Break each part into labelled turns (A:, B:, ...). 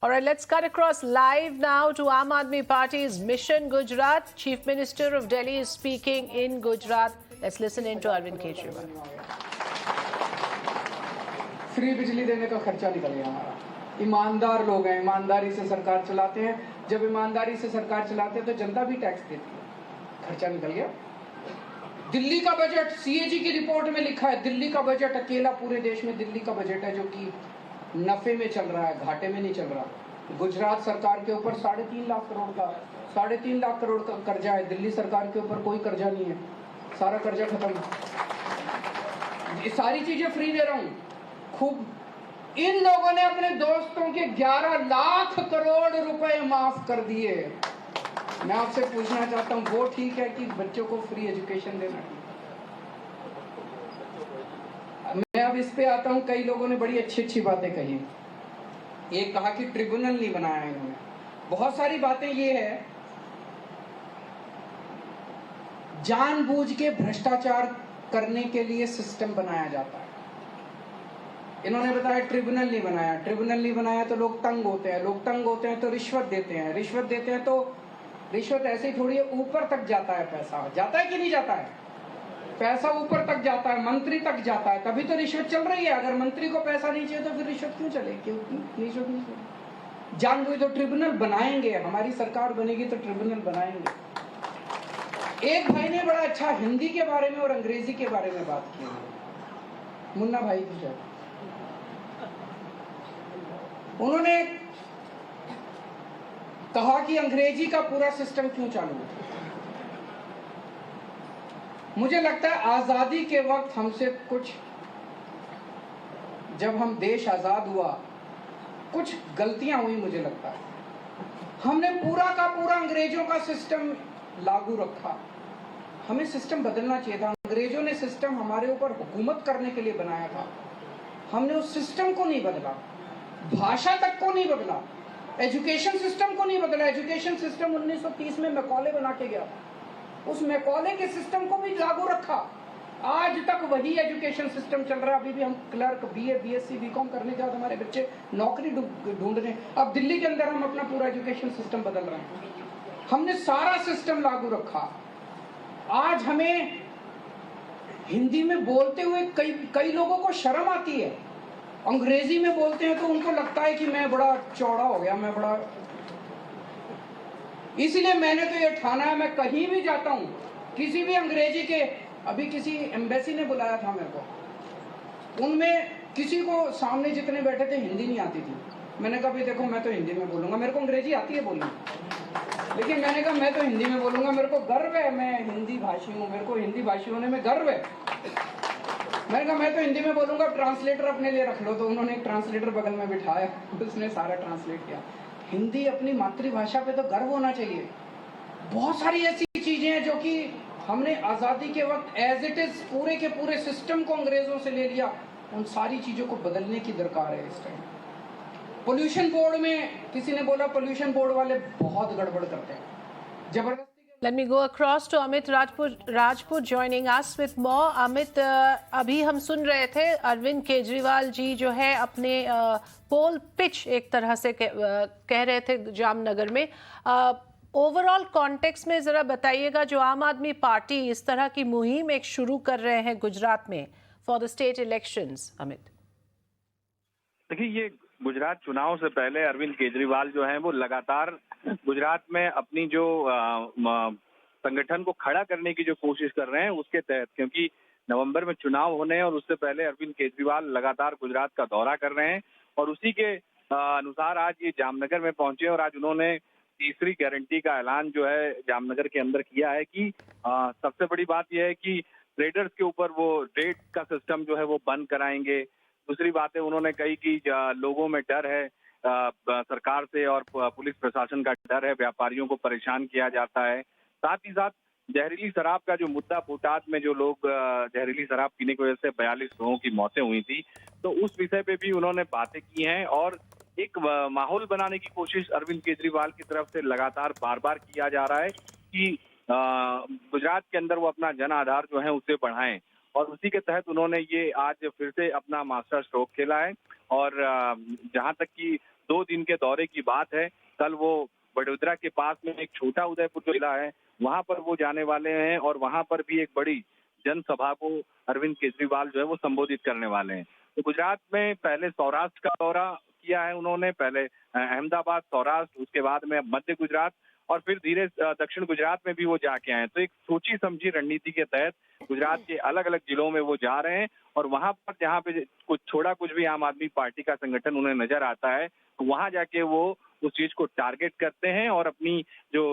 A: All right, let's cut across live now to Aam Aadmi Party's Mission Gujarat. Chief Minister of Delhi is speaking in Gujarat. Let's listen in to Arvind Kejriwal.
B: Free बिजली देने का खर्चा निकल गया हमारा। ईमानदार लोग हैं, ईमानदारी से सरकार चलाते हैं। जब ईमानदारी से सरकार चलाते हैं तो जनता भी टैक्स देती है। खर्चा निकल गया। दिल्ली का बजट सीएजी की रिपोर्ट में लिखा है, दिल्ली का बजट अकेला पूरे देश में दिल्ली का बजट है जो कि नफे में चल रहा है, घाटे में नहीं चल रहा। गुजरात सरकार के ऊपर 3.5 लाख करोड़ का 3.5 लाख करोड़ का कर्जा है। दिल्ली सरकार के ऊपर कोई कर्जा नहीं है, सारा कर्जा खत्म। ये सारी चीजें फ्री दे रहा हूँ। खूब इन लोगों ने अपने दोस्तों के 11 लाख करोड़ रुपए माफ कर दिए। मैं आपसे पूछना चाहता हूँ, वो ठीक है कि बच्चों को फ्री एजुकेशन देना? मैं अब इस पे आता हूँ। कई लोगों ने बड़ी अच्छी अच्छी बातें कही। एक कहा कि ट्रिब्यूनल नहीं बनाया इन्होंने। बहुत सारी बातें ये है, जानबूझ के भ्रष्टाचार करने के लिए सिस्टम बनाया जाता है। इन्होंने बताया ट्रिब्यूनल नहीं बनाया। ट्रिब्यूनल नहीं बनाया तो लोग तंग होते हैं, लोग तंग होते हैं तो रिश्वत देते हैं, रिश्वत देते हैं तो रिश्वत ऐसे ही थोड़ी है, ऊपर तक जाता है पैसा। जाता है कि नहीं जाता है? पैसा ऊपर तक जाता है, मंत्री तक जाता है, तभी तो रिश्वत चल रही है। अगर मंत्री को पैसा नहीं चाहिए तो फिर रिश्वत क्यों चले? क्यों रिश्वत नहीं चले? जानबूझ तो ट्रिब्यूनल बनाएंगे। हमारी सरकार बनेगी तो ट्रिब्यूनल बनाएंगे। एक भाई ने बड़ा अच्छा हिंदी के बारे में और अंग्रेजी के बारे में बात की, मुन्ना भाई की शायद। उन्होंने कहा कि अंग्रेजी का पूरा सिस्टम क्यों चालू है। मुझे लगता है आजादी के वक्त हमसे कुछ, जब हम देश आजाद हुआ, कुछ गलतियां हुई। मुझे लगता है हमने पूरा का पूरा अंग्रेजों का सिस्टम लागू रखा। हमें सिस्टम बदलना चाहिए था। अंग्रेजों ने सिस्टम हमारे ऊपर हुकूमत करने के लिए बनाया था, हमने उस सिस्टम को नहीं बदला। भाषा तक को नहीं बदला, एजुकेशन सिस्टम को नहीं बदला। एजुकेशन सिस्टम 1930 में मैकॉले बना के गया, उस मैकॉले के सिस्टम को भी लागू रखा। आज तक वही एजुकेशन सिस्टम चल रहा है। अभी भी हम क्लर्क, बीए, बीएससी, बीकॉम करने के बाद हमारे बच्चे नौकरी ढूंढ रहे हैं। अब दिल्ली के अंदर हम अपना पूरा एजुकेशन सिस्टम बदल रहे हैं। हमने सारा सिस्टम लागू रखा। आज हमें हिंदी में बोलते हुए कई लोगों को शर्म आती है। अंग्रेजी में बोलते हैं तो उनको लगता है कि मैं बड़ा चौड़ा हो गया, मैं बड़ा। इसलिए मैंने तो ये ठाना है, मैं कहीं भी जाता हूँ, किसी भी अंग्रेजी के, अभी किसी एम्बेसी ने बुलाया था मेरे को, उनमें किसी को सामने जितने बैठे थे हिंदी नहीं आती थी। मैंने कहा भाई देखो, मैं तो हिंदी में बोलूंगा, मेरे को अंग्रेजी आती है बोलनी, लेकिन मैंने कहा मैं तो हिंदी में बोलूंगा, मेरे को गर्व है, मैं हिंदी भाषी हूँ, मेरे को हिंदी भाषी होने में गर्व है। मैंने कहा मैं तो हिंदी में बोलूंगा, ट्रांसलेटर अपने लिए रख लो। तो उन्होंने एक ट्रांसलेटर बगल में बिठाया, उसने सारा ट्रांसलेट किया। हिंदी अपनी मातृभाषा पे तो गर्व होना चाहिए। बहुत सारी ऐसी चीजें हैं जो कि हमने आजादी के वक्त एज इट इज पूरे के पूरे सिस्टम को अंग्रेजों से ले लिया। उन सारी चीजों को बदलने की दरकार है इस टाइम। पोल्यूशन बोर्ड में किसी ने बोला पोल्यूशन बोर्ड वाले बहुत गड़बड़ करते हैं, जबरदस्ती।
A: Let me go across to Amit Rajput joining us with more. Amit, अभी हम सुन रहे थे अरविंद केजरीवाल जी जो है अपने पोल पिच एक तरह से कह रहे थे जामनगर में। ओवरऑल कॉन्टेक्स्ट में जरा बताइएगा, जो आम आदमी पार्टी इस तरह की मुहिम एक शुरू कर रहे हैं गुजरात में for the state elections. Amit,
C: देखिए, ये गुजरात चुनाव से पहले अरविंद केजरीवाल जो हैं वो लगातार गुजरात में अपनी जो संगठन को खड़ा करने की जो कोशिश कर रहे हैं उसके तहत, क्योंकि नवंबर में चुनाव होने हैं और उससे पहले अरविंद केजरीवाल लगातार गुजरात का दौरा कर रहे हैं और उसी के अनुसार आज ये जामनगर में पहुंचे और आज उन्होंने तीसरी गारंटी का ऐलान जो है जामनगर के अंदर किया है कि सबसे बड़ी बात यह है कि ट्रेडर्स के ऊपर वो रेट का सिस्टम जो है वो बंद कराएंगे। दूसरी बातें उन्होंने कही कि लोगों में डर है, सरकार से और पुलिस प्रशासन का डर है, व्यापारियों को परेशान किया जाता है। साथ ही साथ जहरीली शराब का जो मुद्दा, बोटाद में जो लोग जहरीली शराब पीने की वजह से 42 लोगों की मौतें हुई थी, तो उस विषय पे भी उन्होंने बातें की हैं और एक माहौल बनाने की कोशिश अरविंद केजरीवाल की तरफ से लगातार बार बार किया जा रहा है कि गुजरात के अंदर वो अपना जन आधार जो है उसे बढ़ाएं और उसी के तहत उन्होंने ये आज फिर से अपना मास्टर स्ट्रोक खेला है। और जहां तक कि 2 दिन के दौरे की बात है। कल वो वडोदरा के पास में एक छोटा उदयपुर जो जिला है वहां पर वो जाने वाले हैं और वहां पर भी एक बड़ी जनसभा को अरविंद केजरीवाल जो है वो संबोधित करने वाले हैं। तो गुजरात में पहले सौराष्ट्र का दौरा किया है उन्होंने, पहले अहमदाबाद, सौराष्ट्र, उसके बाद में मध्य गुजरात और फिर धीरे दक्षिण गुजरात में भी वो जाके आए। तो एक सोची समझी रणनीति के तहत गुजरात के अलग अलग जिलों में वो जा रहे हैं और वहां पर जहां पे कुछ भी आम आदमी पार्टी का संगठन उन्हें नजर आता है तो वहां जाके वो उस चीज को टारगेट करते हैं और अपनी जो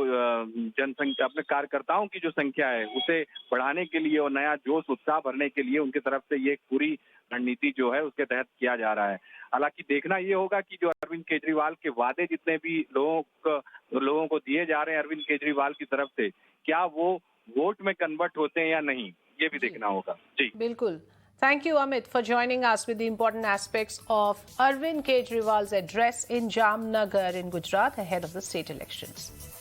C: जनसंख्या, अपने कार्यकर्ताओं की जो संख्या है उसे बढ़ाने के लिए और नया जोश उत्साह भरने के लिए उनकी तरफ से ये एक पूरी रणनीति जो है उसके तहत किया जा रहा है। हालांकि देखना ये होगा कि जो अरविंद केजरीवाल के वादे जितने भी लोगों को दिए जा रहे हैं अरविंद केजरीवाल की तरफ से, क्या वो वोट में कन्वर्ट होते हैं या नहीं, ये भी देखना होगा। जी
A: बिल्कुल। Thank you, Amit, for joining us with the important aspects of Arvind Kejriwal's address in Jamnagar in Gujarat ahead of the state elections.